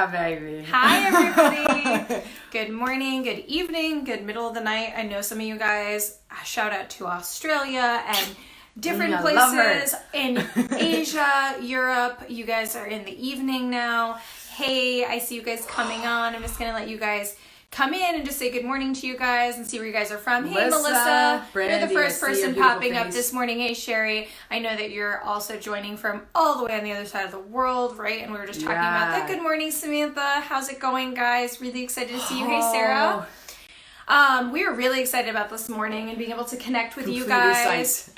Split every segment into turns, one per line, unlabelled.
Yeah, baby.
Hi, everybody. Good morning, good evening, good middle of the night. I know some of you guys, shout out to Australia and different places in Asia, Europe. You guys are in the evening now. Hey, I see you guys coming on. I'm just going to let you guys come in and just say good morning to you guys and see where you guys are from. Hey, Melissa,
Brandy,
you're the first person popping up this morning. Hey, Sherry, I know that you're also joining from all the way on the other side of the world, right? And we were just talking about that. Good morning, Samantha. How's it going, guys? Really excited to see you. Hey, Sarah. We are really excited about this morning and being able to connect with you guys.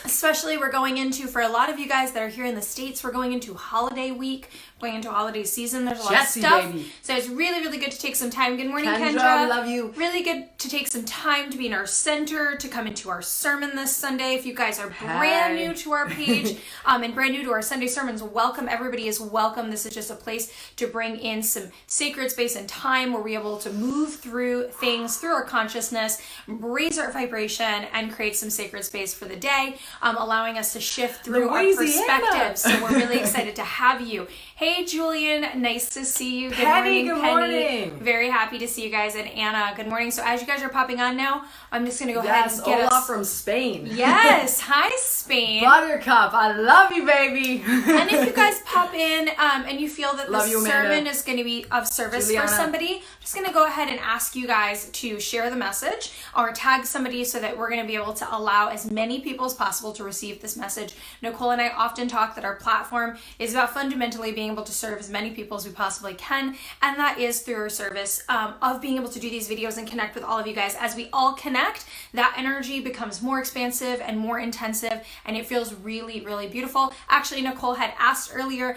Especially we're going into, for a lot of you guys that are here in the States, we're going into holiday week, going into holiday season. There's a lot of stuff. Baby. So it's really, really good to take some time. Good morning, Kendra.
We love you.
Really good to take some time to be in our center, to come into our sermon this Sunday. If you guys are brand new to our page and brand new to our Sunday sermons, welcome. Everybody is welcome. This is just a place to bring in some sacred space and time where we're able to move through things, through our consciousness, raise our vibration, and create some sacred space for the day, allowing us to shift through our perspectives. So we're really excited to have you. Hey, Julian, nice to see you. Good morning, Penny. Very happy to see you guys. And Anna, good morning. So as you guys are popping on now, I'm just going to go ahead and get
Ola from Spain.
Yes. Hi, Spain.
Buttercup, I love you, baby.
And if you guys pop in and you feel that the sermon is going to be of service for somebody, I'm just going to go ahead and ask you guys to share the message or tag somebody so that we're going to be able to allow as many people as possible to receive this message. Nicole and I often talk that our platform is about fundamentally being able to serve as many people as we possibly can, and that is through our service of being able to do these videos and connect with all of you guys. As we all connect, that energy becomes more expansive and more intensive, and it feels really, really beautiful. Actually, Nicole had asked earlier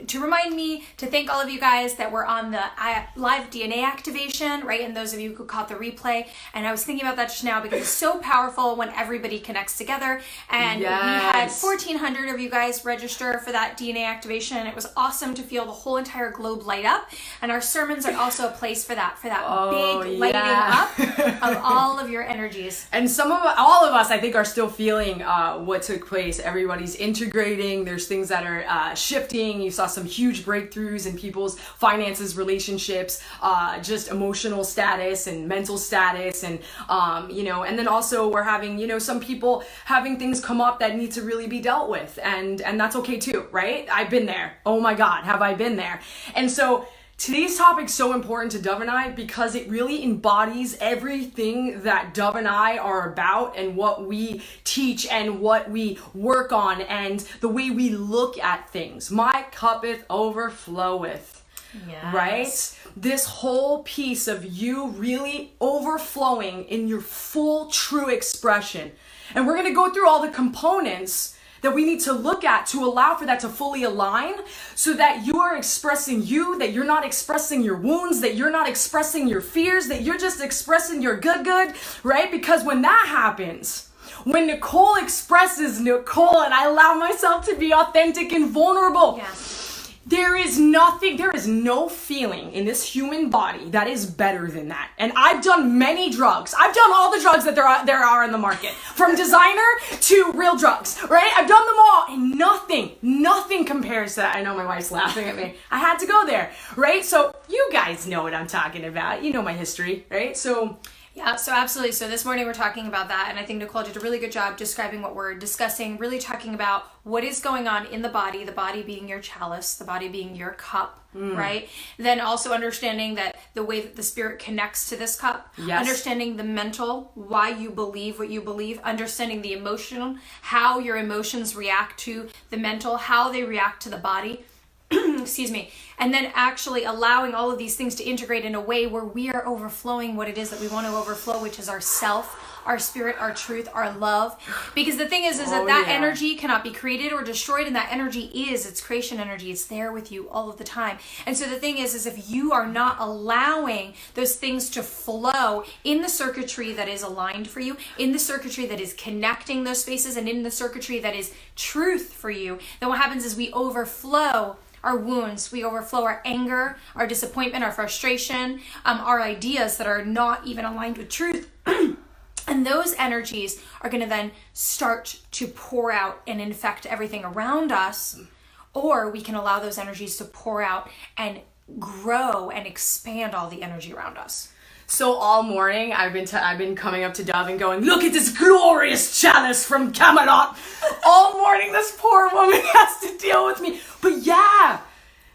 to remind me to thank all of you guys that were on the live DNA activation, right? And those of you who caught the replay, and I was thinking about that just now because it's so powerful when everybody connects together, and we had 1,400 of you guys register for that DNA activation. It was awesome to feel the whole entire globe light up, and our sermons are also a place for that big lighting up of all of your energies.
And all of us, I think, are still feeling what took place. Everybody's integrating. There's things that are shifting. You saw some huge breakthroughs in people's finances, relationships, just emotional status and mental status, and and then also we're having some people having things come up that need to really be dealt with, and that's okay too, right? I've been there. Oh my God, have I been there? And so today's topic is so important to Dov and I because it really embodies everything that Dov and I are about, and what we teach and what we work on and the way we look at things. My cup overfloweth. Yes. Right? This whole piece of you really overflowing in your full true expression. And we're going to go through all the components that we need to look at to allow for that to fully align, so that you are expressing you, that you're not expressing your wounds, that you're not expressing your fears, that you're just expressing your good, right? Because when that happens, when Nicole expresses Nicole and I allow myself to be authentic and vulnerable, there is no feeling in this human body that is better than that. And I've done many drugs. I've done all the drugs that there are in the market, from designer to real drugs, right? I've done them all, and nothing compares to that. I know my wife's laughing at me. I had to go there, right? So you guys know what I'm talking about. You know my history, right?
Yeah, so absolutely. So this morning we're talking about that, and I think Nicole did a really good job describing what we're discussing, really talking about what is going on in the body being your chalice, the body being your cup, right? Then also understanding that the way that the spirit connects to this cup, understanding the mental, why you believe what you believe, understanding the emotional, how your emotions react to the mental, how they react to the body. Excuse me. And then actually allowing all of these things to integrate in a way where we are overflowing what it is that we want to overflow, which is our self, our spirit, our truth, our love. Because the thing is that energy cannot be created or destroyed, and that energy it's creation energy. It's there with you all of the time. And so the thing is if you are not allowing those things to flow in the circuitry that is aligned for you, in the circuitry that is connecting those spaces, and in the circuitry that is truth for you, then what happens is we overflow our wounds, we overflow our anger, our disappointment, our frustration, our ideas that are not even aligned with truth. And those energies are going to then start to pour out and infect everything around us, or we can allow those energies to pour out and grow and expand all the energy around us.
So all morning, I've been coming up to Dov and going, look at this glorious chalice from Camelot. All morning, this poor woman has to deal with me. But yeah,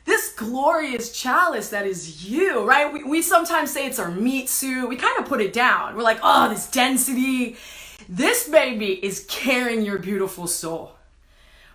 this glorious chalice that is you, right? We sometimes say it's our meat suit. We kind of put it down. We're like, oh, this density. This baby is carrying your beautiful soul,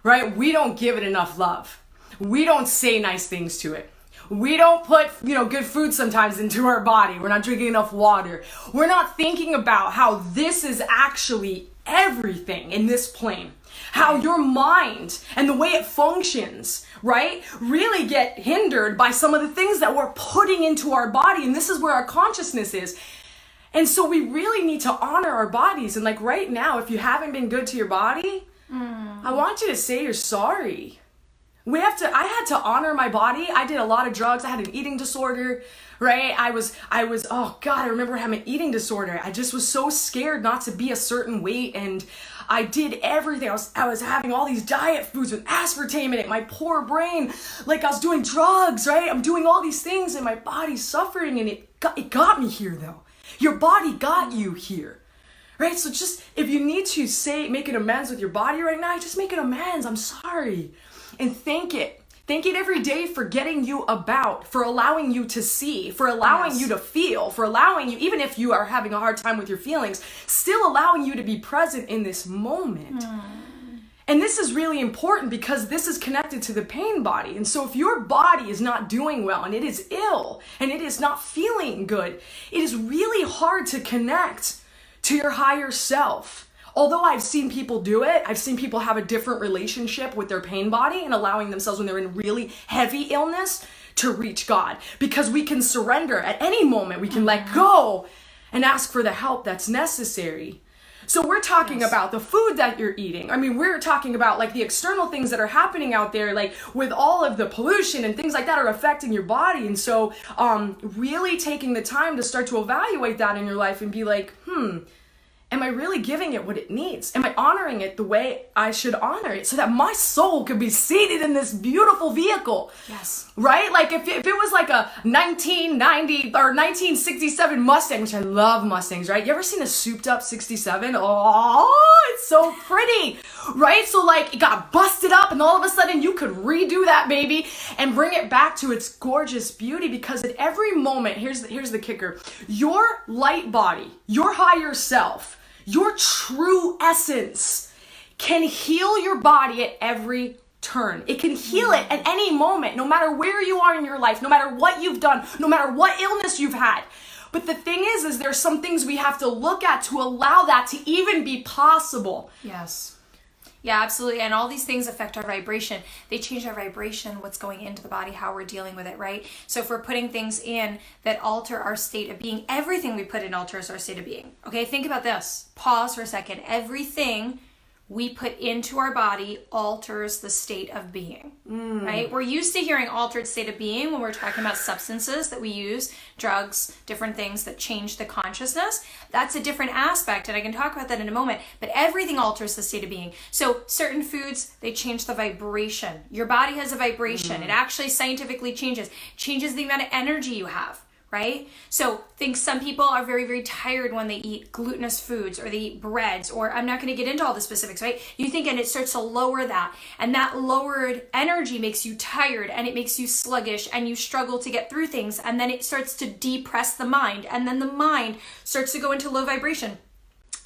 right? We don't give it enough love. We don't say nice things to it. We don't put, good food sometimes into our body. We're not drinking enough water. We're not thinking about how this is actually everything in this plane. How your mind and the way it functions, right, really get hindered by some of the things that we're putting into our body. And this is where our consciousness is. And so we really need to honor our bodies. And like right now, if you haven't been good to your body, I want you to say you're sorry. I had to honor my body. I did a lot of drugs. I had an eating disorder, right? I was, oh God, I remember having an eating disorder. I just was so scared not to be a certain weight. And I did everything. I was having all these diet foods with aspartame in it. My poor brain, like I was doing drugs, right? I'm doing all these things and my body's suffering, and it got me here though. Your body got you here, right? So just, if you need to make an amends with your body right now, just make an amends. I'm sorry. And thank it. Thank it every day for getting you about, for allowing you to see, for allowing you to feel, for allowing you, even if you are having a hard time with your feelings, still allowing you to be present in this moment. And this is really important because this is connected to the pain body. And so if your body is not doing well and it is ill and it is not feeling good, it is really hard to connect to your higher self. Although I've seen people do it, I've seen people have a different relationship with their pain body and allowing themselves when they're in really heavy illness to reach God. Because we can surrender at any moment. We can let go and ask for the help that's necessary. So we're talking about the food that you're eating. I mean, we're talking about like the external things that are happening out there, like with all of the pollution and things like that are affecting your body. And so really taking the time to start to evaluate that in your life and be like, am I really giving it what it needs? Am I honoring it the way I should honor it so that my soul could be seated in this beautiful vehicle?
Yes.
Right? Like if it was like a 1990 or 1967 Mustang, which I love Mustangs, right? You ever seen a souped up 67? Oh, it's so pretty, right? So like it got busted up and all of a sudden you could redo that baby and bring it back to its gorgeous beauty, because at every moment, here's the kicker, your light body, your higher self, your true essence can heal your body at every turn. It can heal it at any moment, no matter where you are in your life, no matter what you've done, no matter what illness you've had. But the thing is there's some things we have to look at to allow that to even be possible.
Yes. Yeah, absolutely. And all these things affect our vibration. They change our vibration, what's going into the body, how we're dealing with it, right? So if we're putting things in that alter our state of being, everything we put in alters our state of being. Okay, think about this. Pause for a second. Everything we put into our body alters the state of being, right? We're used to hearing altered state of being when we're talking about substances that we use, drugs, different things that change the consciousness. That's a different aspect, and I can talk about that in a moment, but everything alters the state of being. So certain foods, they change the vibration. Your body has a vibration. It actually scientifically changes the amount of energy you have. Right? So think some people are very, very tired when they eat glutinous foods or they eat breads, or I'm not going to get into all the specifics, right? You think, and it starts to lower that, and that lowered energy makes you tired and it makes you sluggish and you struggle to get through things, and then it starts to depress the mind, and then the mind starts to go into low vibration.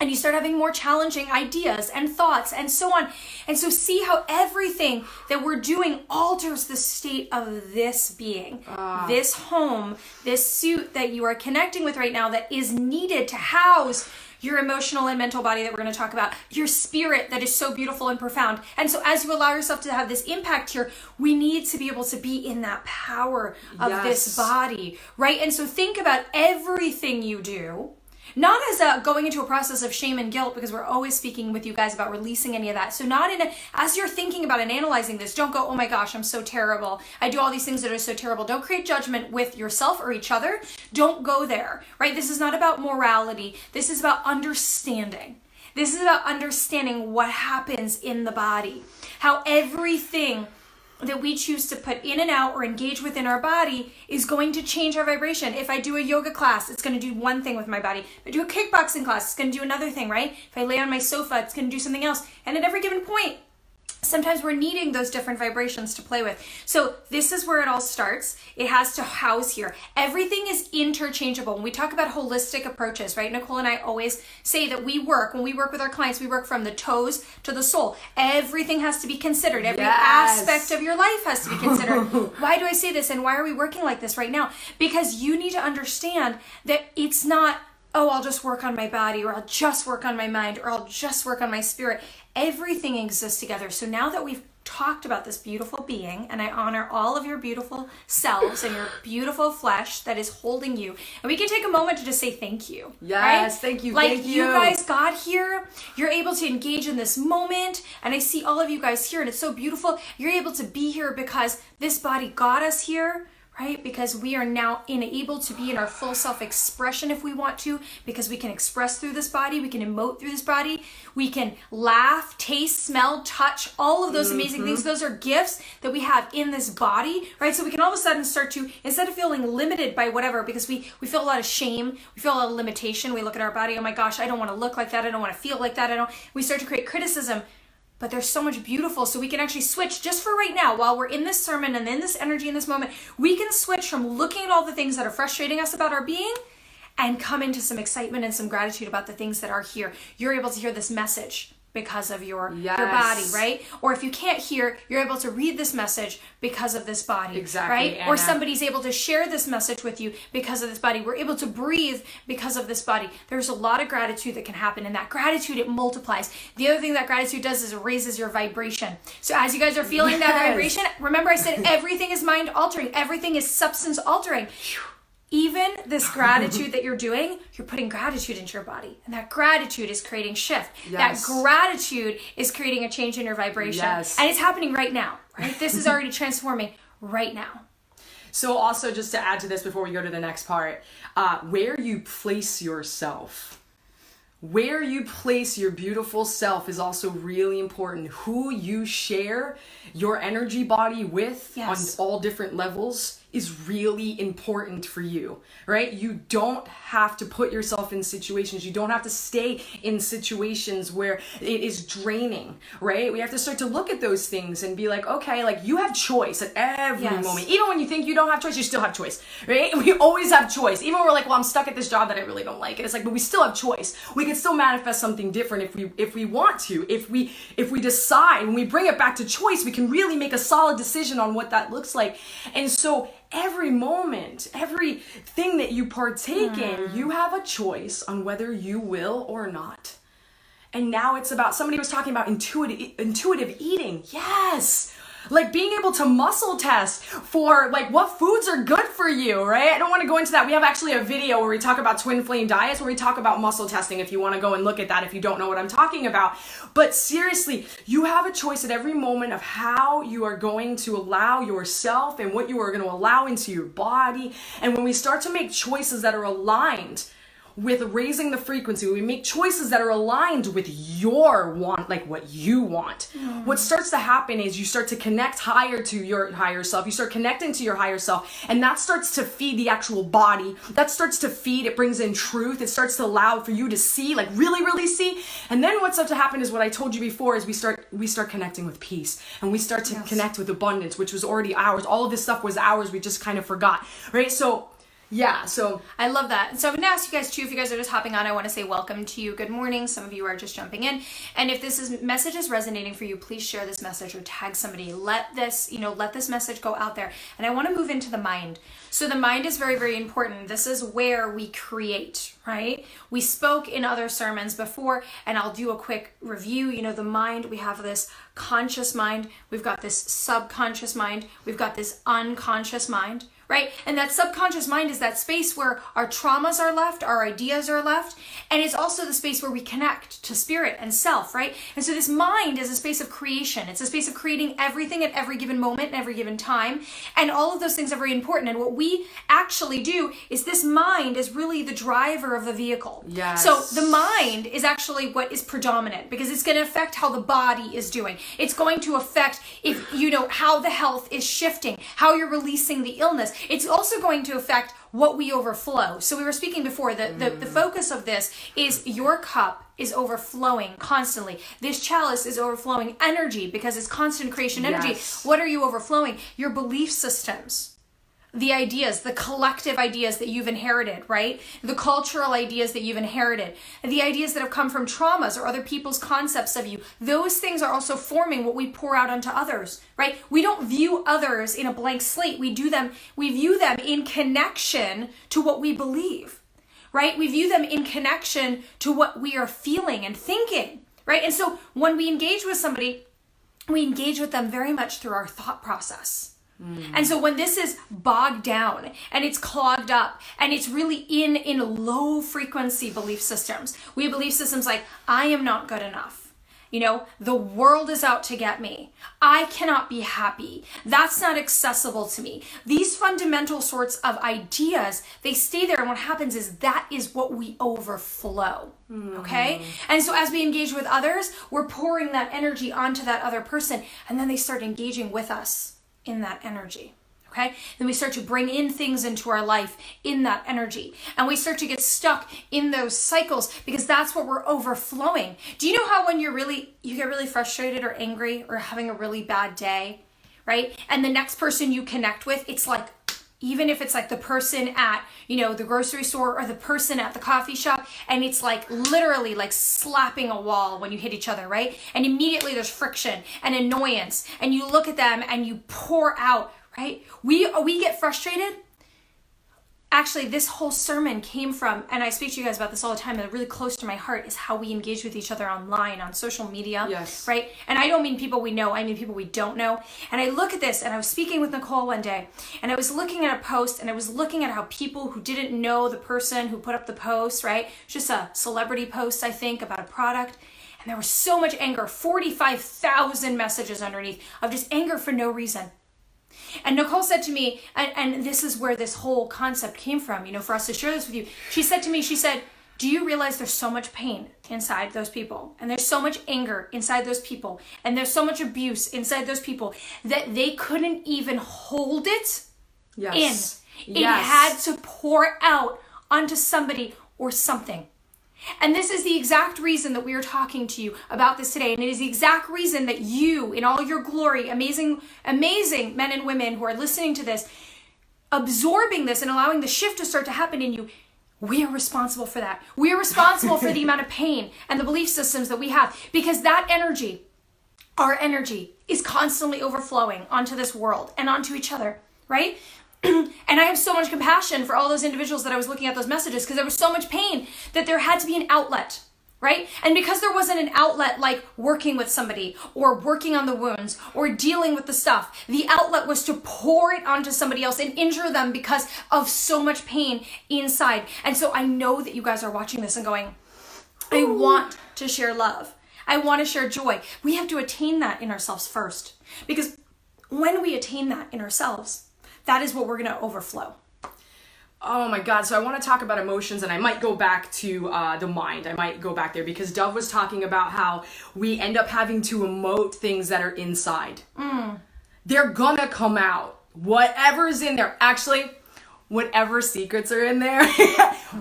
And you start having more challenging ideas and thoughts and so on. And so see how everything that we're doing alters the state of this being, this home, this suit that you are connecting with right now that is needed to house your emotional and mental body that we're going to talk about, your spirit that is so beautiful and profound. And so as you allow yourself to have this impact here, we need to be able to be in that power of this body, right? And so think about everything you do, not as going into a process of shame and guilt, because we're always speaking with you guys about releasing any of that. So not as you're thinking about and analyzing this, don't go, oh my gosh, I'm so terrible. I do all these things that are so terrible. Don't create judgment with yourself or each other. Don't go there, right? This is not about morality. This is about understanding. This is about understanding what happens in the body, how everything that we choose to put in and out or engage within our body is going to change our vibration. If I do a yoga class, it's going to do one thing with my body. If I do a kickboxing class, it's going to do another thing, right? If I lay on my sofa, it's going to do something else. And at every given point, sometimes we're needing those different vibrations to play with. So this is where it all starts. It has to house here. Everything is interchangeable. When we talk about holistic approaches, right? Nicole and I always say that when we work with our clients, we work from the toes to the soul. Everything has to be considered. Every aspect of your life has to be considered. Why do I say this? And why are we working like this right now? Because you need to understand that it's not, oh, I'll just work on my body, or I'll just work on my mind, or I'll just work on my spirit. Everything exists together. So now that we've talked about this beautiful being, and I honor all of your beautiful selves and your beautiful flesh that is holding you, and we can take a moment to just say thank you.
Yes, right? Thank you.
Like
thank
you guys got here, you're able to engage in this moment, and I see all of you guys here, and it's so beautiful. You're able to be here because this body got us here, right? Because we are now able to be in our full self-expression if we want to, because we can express through this body, we can emote through this body, we can laugh, taste, smell, touch, all of those amazing things. Those are gifts that we have in this body, right? So we can all of a sudden start to, instead of feeling limited by whatever, because we feel a lot of shame, we feel a lot of limitation, we look at our body, oh my gosh, I don't want to look like that, I don't want to feel like that, we start to create criticism. But there's so much beautiful, so we can actually switch just for right now while we're in this sermon and in this energy in this moment. We can switch from looking at all the things that are frustrating us about our being and come into some excitement and some gratitude about the things that are here. You're able to hear this message because of your body, right? Or if you can't hear, you're able to read this message because of this body,
exactly,
right?
Anna.
Or somebody's able to share this message with you because of this body. We're able to breathe because of this body. There's a lot of gratitude that can happen, and that gratitude, it multiplies. The other thing that gratitude does is it raises your vibration. So as you guys are feeling that vibration, remember I said everything is mind altering, everything is substance altering. Even this gratitude that you're doing, you're putting gratitude into your body. And that gratitude is creating shift. That gratitude is creating a change in your vibration. And it's happening right now, right? This is already transforming right now.
So also, just to add to this before we go to the next part, where you place yourself. Where you place your beautiful self is also really important. Who you share your energy body with on all different levels is really important for you, right? You don't have to put yourself in situations. You don't have to stay in situations where it is draining, right? We have to start to look at those things and be like, okay, like you have choice at every moment. Even when you think you don't have choice, you still have choice, right? We always have choice. Even when we're like, well, I'm stuck at this job that I really don't like. And it's like, but we still have choice. We can still manifest something different if we want to. If we decide, when we bring it back to choice, we can really make a solid decision on what that looks like. And so every moment, everything that you partake in, you have a choice on whether you will or not. And now it's about, somebody was talking about intuitive eating. Yes. Like being able to muscle test for like what foods are good for you, right? I don't want to go into that. We have actually a video where we talk about twin flame diets, where we talk about muscle testing if you want to go and look at that if you don't know what I'm talking about. But seriously, you have a choice at every moment of how you are going to allow yourself and what you are going to allow into your body. And when we start to make choices that are aligned with raising the frequency, we make choices that are aligned with your want, like what you want. What starts to happen is you start to connect higher to your higher self. You start connecting to your higher self, and that starts to feed the actual body. That starts to feed, it brings in truth. It starts to allow for you to see, like really, really see. And then what's up to happen is what I told you before, is we start connecting with peace, and we start to connect with abundance, which was already ours. All of this stuff was ours. We just kind of forgot, right? So I love that. And so I'm going to ask you guys too, if you guys are just hopping on, I want to say welcome to you. Good morning. Some of you are just jumping in. And if this message is resonating for you, please share this message or tag somebody. Let this message go out there. And I want to move into the mind. So the mind is very, very important. This is where we create, right? We spoke in other sermons before, and I'll do a quick review. You know, the mind, we have this conscious mind. We've got this subconscious mind. We've got this unconscious mind,
right? And that subconscious mind is that space where our traumas are left, our ideas are left, and it's also the space where we connect to spirit and self, right? And so this mind is a space of creation. It's a space of creating everything at every given moment and every given time, and all of those things are very important. And what we actually do is this mind is really the driver of the vehicle.
Yes.
So the mind is actually what is predominant, because it's going to affect how the body is doing. It's going to affect if how the health is shifting, how you're releasing the illness. It's also going to affect what we overflow. So we were speaking before, the focus of this is your cup is overflowing constantly. This chalice is overflowing energy because it's constant creation energy.
Yes.
What are you overflowing? Your belief systems. The ideas, the collective ideas that you've inherited, right? The cultural ideas that you've inherited, the ideas that have come from traumas or other people's concepts of you. Those things are also forming what we pour out onto others, right? We don't view others in a blank slate. We view them in connection to what we believe, right? We view them in connection to what we are feeling and thinking, right? And so when we engage with somebody, we engage with them very much through our thought process. And so when this is bogged down and it's clogged up and it's really in low frequency belief systems, we have belief systems like, I am not good enough. The world is out to get me. I cannot be happy. That's not accessible to me. These fundamental sorts of ideas, they stay there. And what happens is that is what we overflow. Okay? And so as we engage with others, we're pouring that energy onto that other person. And then they start engaging with us in that energy. Okay? Then we start to bring in things into our life in that energy. And we start to get stuck in those cycles because that's what we're overflowing. Do you know how when you get really frustrated or angry or having a really bad day, right? And the next person you connect with, it's like, even if it's like the person at, the grocery store or the person at the coffee shop, and it's like literally like slapping a wall when you hit each other, right? And immediately there's friction and annoyance, and you look at them and you pour out, right? We get frustrated. Actually, this whole sermon came from, and I speak to you guys about this all the time, and really close to my heart is how we engage with each other online, on social media,
yes,
right? And I don't mean people we know, I mean people we don't know. And I look at this, and I was speaking with Nicole one day, and I was looking at a post, and I was looking at how people who didn't know the person who put up the post, right? Just a celebrity post, I think, about a product. And there was so much anger, 45,000 messages underneath of just anger for no reason. And Nicole said to me, and this is where this whole concept came from, for us to share this with you. She said to me, do you realize there's so much pain inside those people? And there's so much anger inside those people. And there's so much abuse inside those people that they couldn't even hold it in. It had to pour out onto somebody or something. And this is the exact reason that we are talking to you about this today. And it is the exact reason that you, in all your glory, amazing, amazing men and women who are listening to this, absorbing this and allowing the shift to start to happen in you, we are responsible for that. We are responsible for the amount of pain and the belief systems that we have, because that energy, our energy, is constantly overflowing onto this world and onto each other, right? And I have so much compassion for all those individuals that I was looking at those messages, because there was so much pain that there had to be an outlet, right? And because there wasn't an outlet like working with somebody or working on the wounds or dealing with the stuff, the outlet was to pour it onto somebody else and injure them because of so much pain inside. And so I know that you guys are watching this and going, I want to share love. I want to share joy. We have to attain that in ourselves first, because when we attain that in ourselves, that is what we're going to overflow.
Oh my God. So I want to talk about emotions, and I might go back to the mind. I might go back there because Dov was talking about how we end up having to emote things that are inside. They're going to come out. Whatever's in there. Actually, whatever secrets are in there,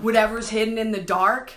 whatever's hidden in the dark,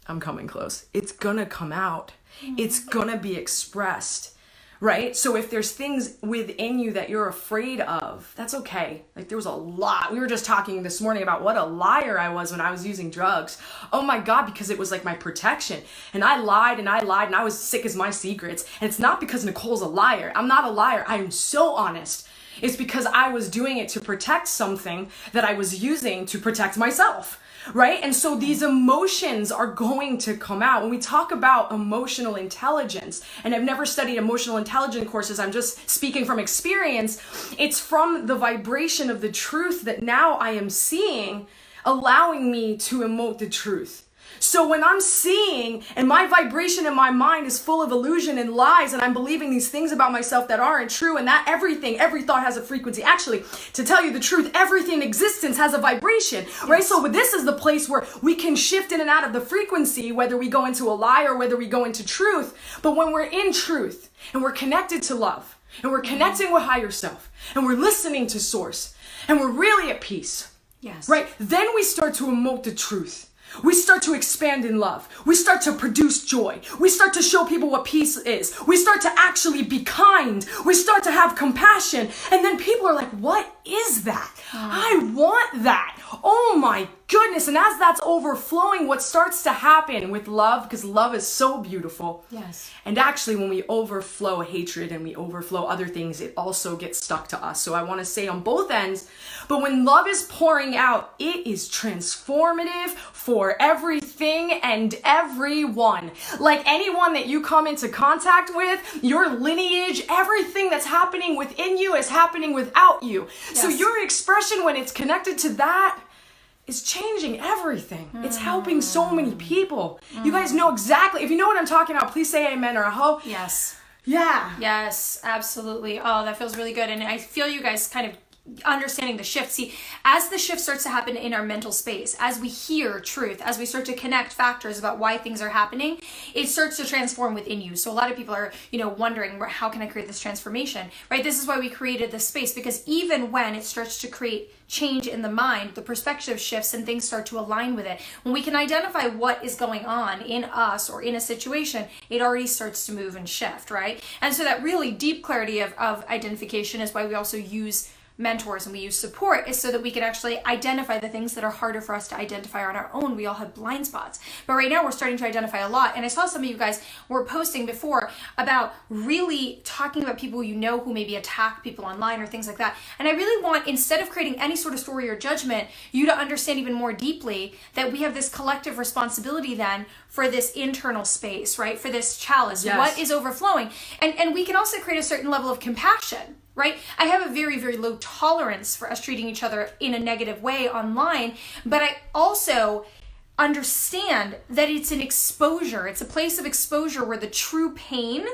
I'm coming close. It's going to come out. It's going to be expressed. Right? So if there's things within you that you're afraid of, that's okay. Like there was a lot. We were just talking this morning about what a liar I was when I was using drugs. Oh my God, because it was like my protection. And I lied and I lied and I was sick as my secrets. And it's not because Nicole's a liar. I'm not a liar. I am so honest. It's because I was doing it to protect something that I was using to protect myself. right? And so these emotions are going to come out. When we talk about emotional intelligence, and I've never studied emotional intelligence courses, I'm just speaking from experience, it's from the vibration of the truth that now I am seeing, allowing me to emote the truth. So when I'm seeing and my vibration in my mind is full of illusion and lies, and I'm believing these things about myself that aren't true, and that every thought has a frequency. Actually, to tell you the truth, everything in existence has a vibration, right? So this is the place where we can shift in and out of the frequency, whether we go into a lie or whether we go into truth. But when we're in truth and we're connected to love and we're connecting with higher self and we're listening to source and we're really at peace,
yes,
right? Then we start to emote the truth. We start to expand in love. We start to produce joy. We start to show people what peace is. We start to actually be kind. We start to have compassion. And then people are like, what is that? I want that. Oh my goodness. And as that's overflowing, what starts to happen with love, because love is so beautiful.
Yes.
And actually, when we overflow hatred and we overflow other things, it also gets stuck to us. So I want to say on both ends, but when love is pouring out, it is transformative for everything and everyone. Like anyone that you come into contact with, your lineage, everything that's happening within you is happening without you. Yes. So your expression, when it's connected to that, is changing everything. It's helping so many people. You guys know exactly. If you know what I'm talking about, please say amen or a ho.
Yes.
Yeah.
Yes, absolutely. Oh, that feels really good. And I feel you guys kind of understanding the shift. See, as the shift starts to happen in our mental space, as we hear truth, as we start to connect factors about why things are happening, it starts to transform within you. So a lot of people are, wondering, how can I create this transformation, right? This is why we created this space, because even when it starts to create change in the mind, the perspective shifts and things start to align with it. When we can identify what is going on in us or in a situation, it already starts to move and shift, right? And so that really deep clarity of identification is why we also use mentors and we use support, is so that we can actually identify the things that are harder for us to identify on our own. We all have blind spots, but right now we're starting to identify a lot. And I saw some of you guys were posting before about really talking about people who maybe attack people online or things like that. And I really want, instead of creating any sort of story or judgment, you to understand even more deeply that we have this collective responsibility then for this internal space, right? For this chalice, yes. What is overflowing? And we can also create a certain level of compassion, right? I have a very, very low tolerance for us treating each other in a negative way online, but I also understand that it's an exposure. It's a place of exposure where the true pain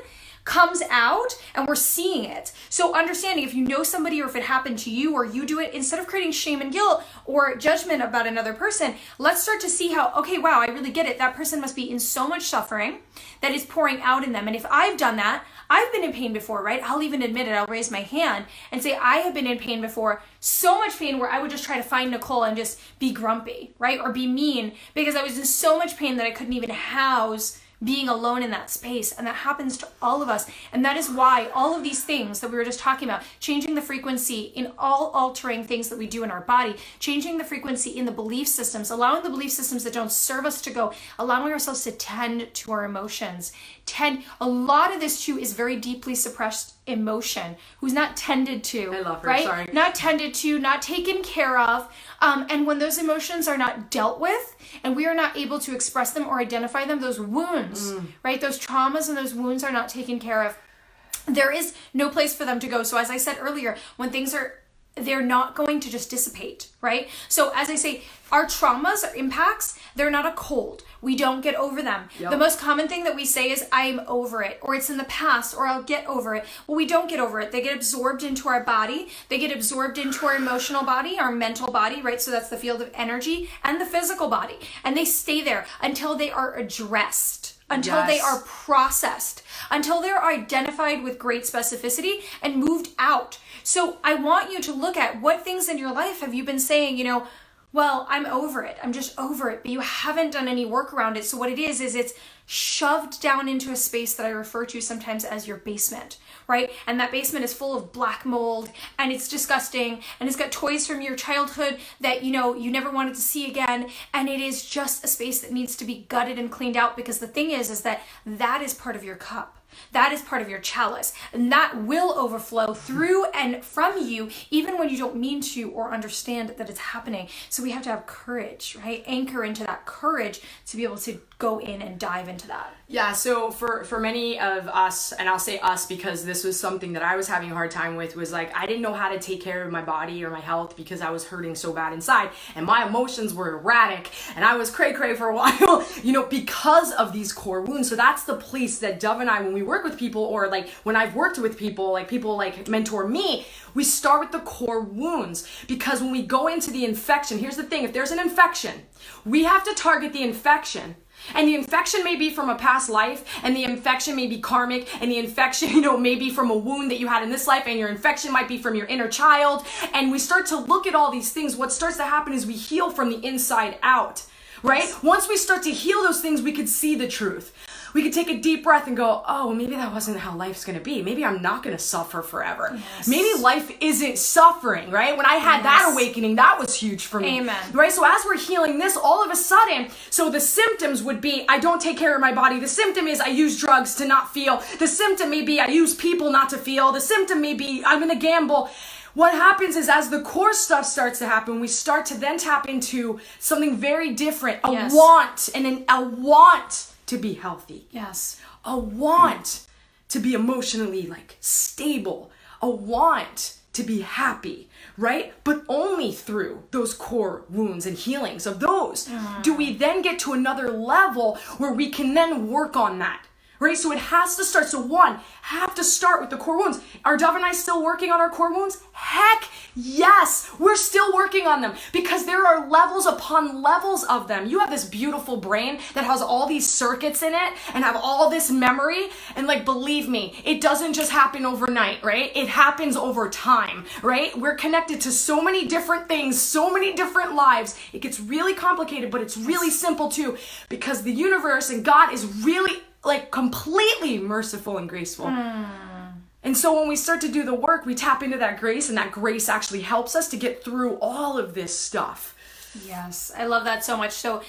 comes out and we're seeing it. So understanding, if you know somebody or if it happened to you or you do it, instead of creating shame and guilt or judgment about another person, let's start to see how, okay, wow, I really get it. That person must be in so much suffering that is pouring out in them. And if I've done that, I've been in pain before, right? I'll even admit it. I'll raise my hand and say, I have been in pain before. So much pain where I would just try to find Nicole and just be grumpy, right? Or be mean because I was in so much pain that I couldn't even house being alone in that space. And that happens to all of us. And that is why all of these things that we were just talking about, changing the frequency in all altering things that we do in our body, changing the frequency in the belief systems, allowing the belief systems that don't serve us to go, allowing ourselves to tend to our emotions. A lot of this too is very deeply suppressed emotion, who's not tended to.
I love her,
right?
sorry.
Not tended to, not taken care of. And when those emotions are not dealt with and we are not able to express them or identify them, those wounds, right? Those traumas and those wounds are not taken care of. There is no place for them to go. So as I said earlier, when things they're not going to just dissipate, right? So as I say, our traumas, our impacts, they're not a cold. We don't get over them. Yep. The most common thing that we say is, I'm over it, or it's in the past, or I'll get over it. Well, we don't get over it. They get absorbed into our body. They get absorbed into our emotional body, our mental body, right? So that's the field of energy, and the physical body. And they stay there until they are addressed, until yes. they are processed, until they're identified with great specificity and moved out. So I want you to look at what things in your life have you been saying, well, I'm over it. I'm just over it. But you haven't done any work around it. So what it is it's shoved down into a space that I refer to sometimes as your basement, right? And that basement is full of black mold and it's disgusting and it's got toys from your childhood that you never wanted to see again, and it is just a space that needs to be gutted and cleaned out, because the thing is that is part of your cup. That is part of your chalice, and that will overflow through and from you even when you don't mean to or understand that it's happening. So we have to have courage, right? Anchor into that courage to be able to go in and dive into that.
Yeah, so for many of us, and I'll say us because this was something that I was having a hard time with, was like I didn't know how to take care of my body or my health because I was hurting so bad inside and my emotions were erratic and I was cray-cray for a while, because of these core wounds. So that's the place that Dov and I, when we work with people, or like when I've worked with people, like people like mentor me, we start with the core wounds, because when we go into the infection, here's the thing, if there's an infection, we have to target the infection. And the infection may be from a past life, and the infection may be karmic, and the infection, may be from a wound that you had in this life, and your infection might be from your inner child. And we start to look at all these things. What starts to happen is we heal from the inside out, right? Once we start to heal those things, we could see the truth. We could take a deep breath and go, oh, maybe that wasn't how life's going to be. Maybe I'm not going to suffer forever.
Yes.
Maybe life isn't suffering, right? When I had that awakening, that was huge for me.
Amen.
Right? So as we're healing this, all of a sudden, so the symptoms would be, I don't take care of my body. The symptom is I use drugs to not feel. The symptom may be I use people not to feel. The symptom may be I'm going to gamble. What happens is as the core stuff starts to happen, we start to then tap into something very different. A want, and a want to be healthy.
Yes.
A want to be emotionally stable. A want to be happy, right? But only through those core wounds and healings of those do we then get to another level where we can then work on that. Right? So it has to start. So one, have to start with the core wounds. Are Dov and I still working on our core wounds? Heck yes, we're still working on them, because there are levels upon levels of them. You have this beautiful brain that has all these circuits in it and have all this memory. And believe me, it doesn't just happen overnight, right? It happens over time, right? We're connected to so many different things, so many different lives. It gets really complicated, but it's really simple too, because the universe and God is really completely merciful and graceful. And so when we start to do the work, we tap into that grace, and that grace actually helps us to get through all of this stuff.
Yes, I love that so much. So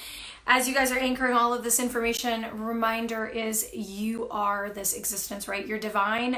as you guys are anchoring all of this information, reminder is you are this existence, right? Your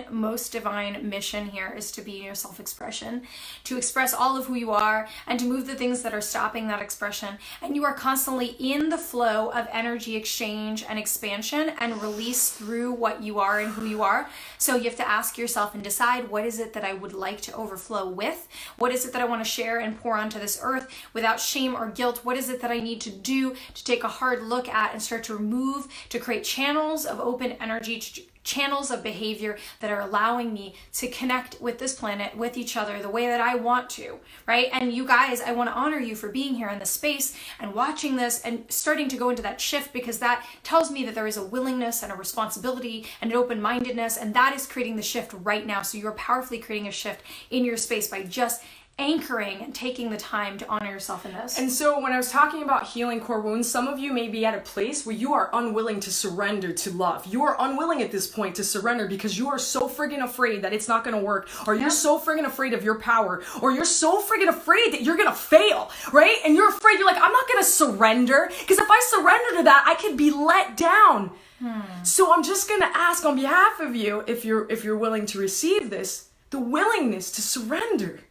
most divine mission here is to be in your self-expression, to express all of who you are, and to move the things that are stopping that expression. And you are constantly in the flow of energy exchange and expansion and release through what you are and who you are. So you have to ask yourself and decide, what is it that I would like to overflow with? What is it that I want to share and pour onto this earth without shame or guilt? What is it that I need to do to take a hard look at and start to remove, to create channels of open energy, channels of behavior that are allowing me to connect with this planet, with each other, the way that I want to, right? And you guys, I want to honor you for being here in this space and watching this and starting to go into that shift, because that tells me that there is a willingness and a responsibility and an open-mindedness, and that is creating the shift right now. So you're powerfully creating a shift in your space by just anchoring and taking the time to honor yourself in this.
And so when I was talking about healing core wounds, some of you may be at a place where you are unwilling to surrender to love. You are unwilling at this point to surrender because you are so friggin' afraid that it's not gonna work, or you're so friggin' afraid of your power, or you're so friggin' afraid that you're gonna fail, right? And you're afraid, you're like, I'm not gonna surrender, because if I surrender to that, I could be let down. So I'm just gonna ask on behalf of you, if you're willing to receive this, the willingness to surrender.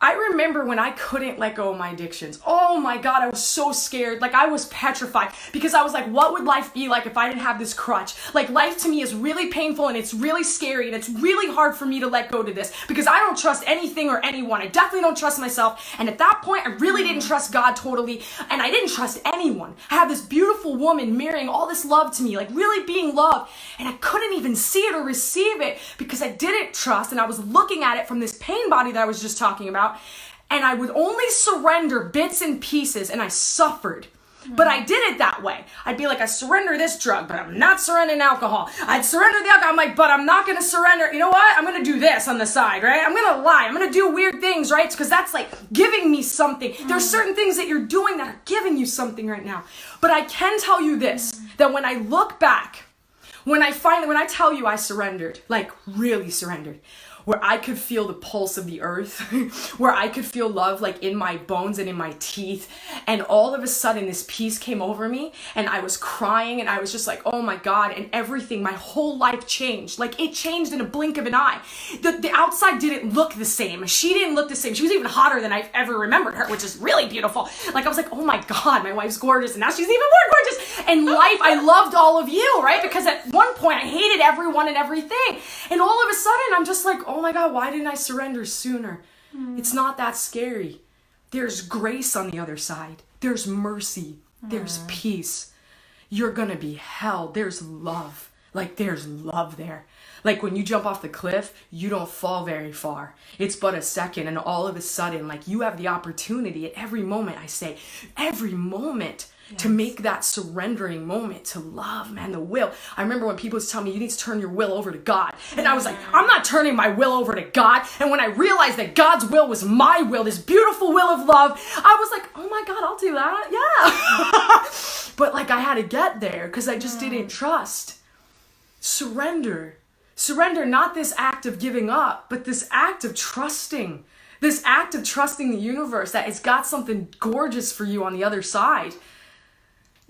I remember when I couldn't let go of my addictions. Oh my God, I was so scared. I was petrified, because I was like, what would life be like if I didn't have this crutch? Life to me is really painful, and it's really scary, and it's really hard for me to let go to this, because I don't trust anything or anyone. I definitely don't trust myself. And at that point, I really didn't trust God totally, and I didn't trust anyone. I had this beautiful woman mirroring all this love to me, really being loved, and I couldn't even see it or receive it because I didn't trust, and I was looking at it from this pain body that I was just talking about. And I would only surrender bits and pieces, and I suffered. But I did it that way. I'd be like, I surrender this drug, but I'm not surrendering alcohol. I'd surrender the alcohol. I'm like, but I'm not going to surrender. You know what? I'm going to do this on the side, right? I'm going to lie. I'm going to do weird things, right? Because that's giving me something. There's certain things that you're doing that are giving you something right now. But I can tell you this, that when I look back, when I tell you I surrendered, like really surrendered, where I could feel the pulse of the earth, where I could feel love like in my bones and in my teeth. And all of a sudden this peace came over me and I was crying and I was just like, oh my God, and everything, my whole life changed. Like it changed in a blink of an eye. The outside didn't look the same. She didn't look the same. She was even hotter than I've ever remembered her, which is really beautiful. Like I was like, oh my God, my wife's gorgeous and now she's even more gorgeous. And life, I loved all of you, right? Because at one point I hated everyone and everything. And all of a sudden I'm just like, oh my God, why didn't I surrender sooner? It's not that scary. There's grace on the other side. There's mercy. There's peace. You're gonna be held. There's love. Like there's love there. Like when you jump off the cliff, you don't fall very far. It's but a second and all of a sudden, like you have the opportunity at every moment, I say, every moment, to make that surrendering moment to love, man, the will. I remember when people would tell me, you need to turn your will over to God. And I was like, I'm not turning my will over to God. And when I realized that God's will was my will, this beautiful will of love, I was like, oh my God, I'll do that. Yeah. But like I had to get there because I just didn't trust. Surrender. Surrender, not this act of giving up, but this act of trusting. This act of trusting the universe that it's got something gorgeous for you on the other side.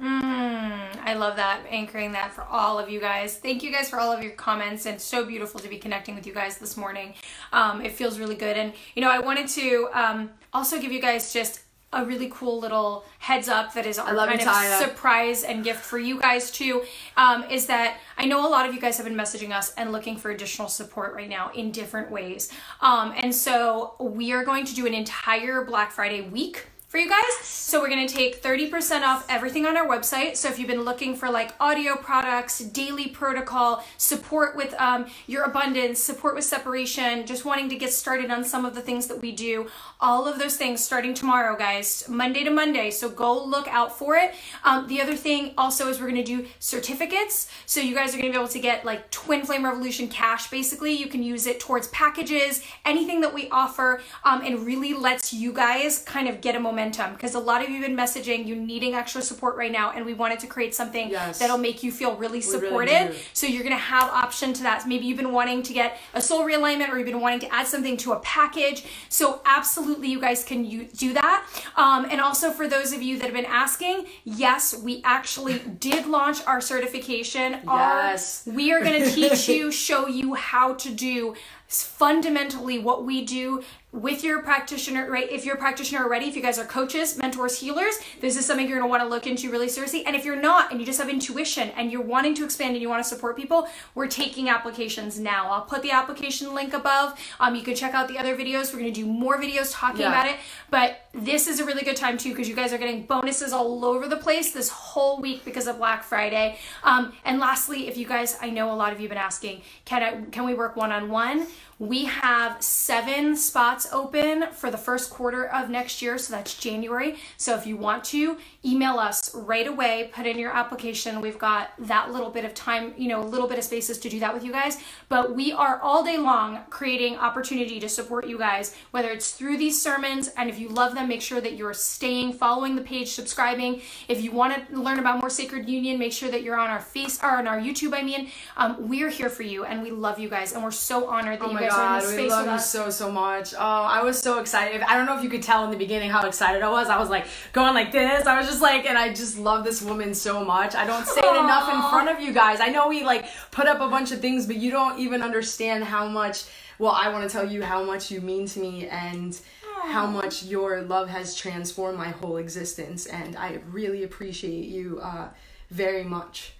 I love that, anchoring that for all of you guys. Thank you guys for all of your comments, and so beautiful to be connecting with you guys this morning. It feels really good. And, you know, I wanted to also give you guys just a really cool little heads up that is our kind of surprise and gift for you guys too, is that I know a lot of you guys have been messaging us and looking for additional support right now in different ways. And so we are going to do an entire Black Friday week for you guys. So we're going to take 30% off everything on our website. So if you've been looking for like audio products, daily protocol, support with your abundance, support with separation, just wanting to get started on some of the things that we do, all of those things starting tomorrow, guys, Monday to Monday. So go look out for it. The other thing also is we're going to do certificates. So you guys are going to be able to get like Twin Flame Revolution cash. Basically, you can use it towards packages, anything that we offer, and really lets you guys kind of get a momentum, because a lot of you have been messaging you needing extra support right now, and we wanted to create something that'll make you feel really supported. Really, so you're going to have option to that. Maybe you've been wanting to get a soul realignment, or you've been wanting to add something to a package. So absolutely you guys can do that. And also for those of you that have been asking, yes, we actually did launch our certification.
Yes.
We are going to teach you, show you how to do fundamentally what we do with your practitioner, right? If you're a practitioner already, if you guys are coaches, mentors, healers, this is something you're going to want to look into really seriously. And if you're not, and you just have intuition and you're wanting to expand and you want to support people, we're taking applications now. I'll put the application link above. You can check out the other videos. We're going to do more videos talking about it, but this is a really good time too, because you guys are getting bonuses all over the place this whole week because of Black Friday. And lastly, if you guys, I know a lot of you have been asking, can we work one-on-one? We have 7 spots open for the first quarter of next year, so that's January. So if you want to, email us right away, put in your application. We've got that little bit of time, you know, a little bit of spaces to do that with you guys. But we are all day long creating opportunity to support you guys, whether it's through these sermons, and if you love them, make sure that you're following the page, subscribing. If you want to learn about more Sacred Union, make sure that you're on our on our YouTube. We're here for you, and we love you guys, and we're so honored that you guys are in this space with us.
We love you so much. Oh, I was so excited. I don't know if you could tell in the beginning how excited I was. I was like going like this. I was just like, and I just love this woman so much. I don't say it enough in front of you guys. I know we like put up a bunch of things, but you don't even understand how much. Well, I want to tell you how much you mean to me, and how much your love has transformed my whole existence, and I really appreciate you very much.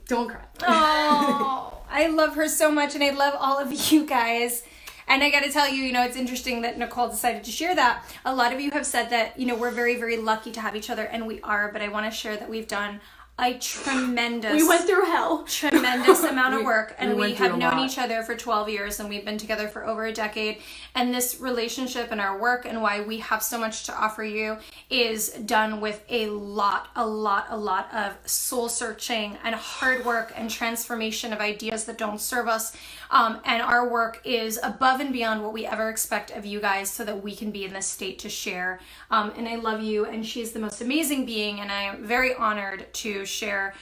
Don't cry.
Oh, I love her so much, and I love all of you guys. And I got to tell you, you know, it's interesting that Nicole decided to share that. A lot of you have said that, you know, we're very, very lucky to have each other, and we are, but I want to share that we've done a tremendous...
We went through hell.
Tremendous amount of work, and we have known each other for 12 years, and we've been together for over a decade. And this relationship and our work, and why we have so much to offer you, is done with a lot of soul searching and hard work and transformation of ideas that don't serve us. And our work is above and beyond what we ever expect of you guys, so that we can be in this state to share. And I love you, and she's the most amazing being, and I am very honored to share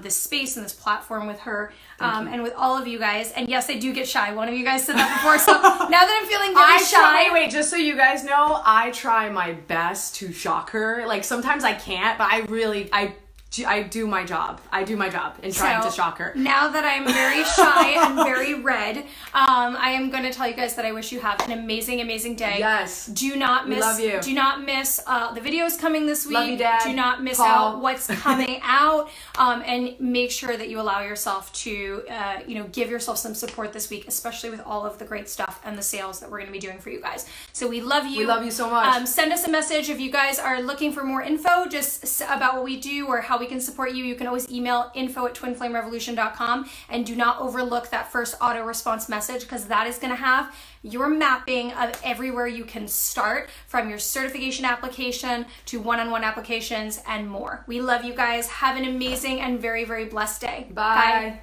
this space and this platform with her and with all of you guys. And yes, I do get shy. One of you guys said that before. So now that I'm feeling very shy.
Wait, just so you guys know, I try my best to shock her. Like sometimes I can't, but I do my job. I do my job in trying to shock her.
Now that I'm very shy and very red, I am going to tell you guys that I wish you have an amazing, amazing day.
Yes.
Do not miss.
Love you.
Do not miss the videos coming this week.
Love you, Dad.
Do not miss
Paul.
out what's coming out, and make sure that you allow yourself to, give yourself some support this week, especially with all of the great stuff and the sales that we're going to be doing for you guys. So we love you.
We love you so much.
Send us a message if you guys are looking for more info, just about what we do or how we can support you. You can always email info@twinflamerevolution.com, and do not overlook that first auto response message, because that is going to have your mapping of everywhere you can start, from your certification application to one-on-one applications and more. We love you guys. Have an amazing and very, very blessed day.
Bye.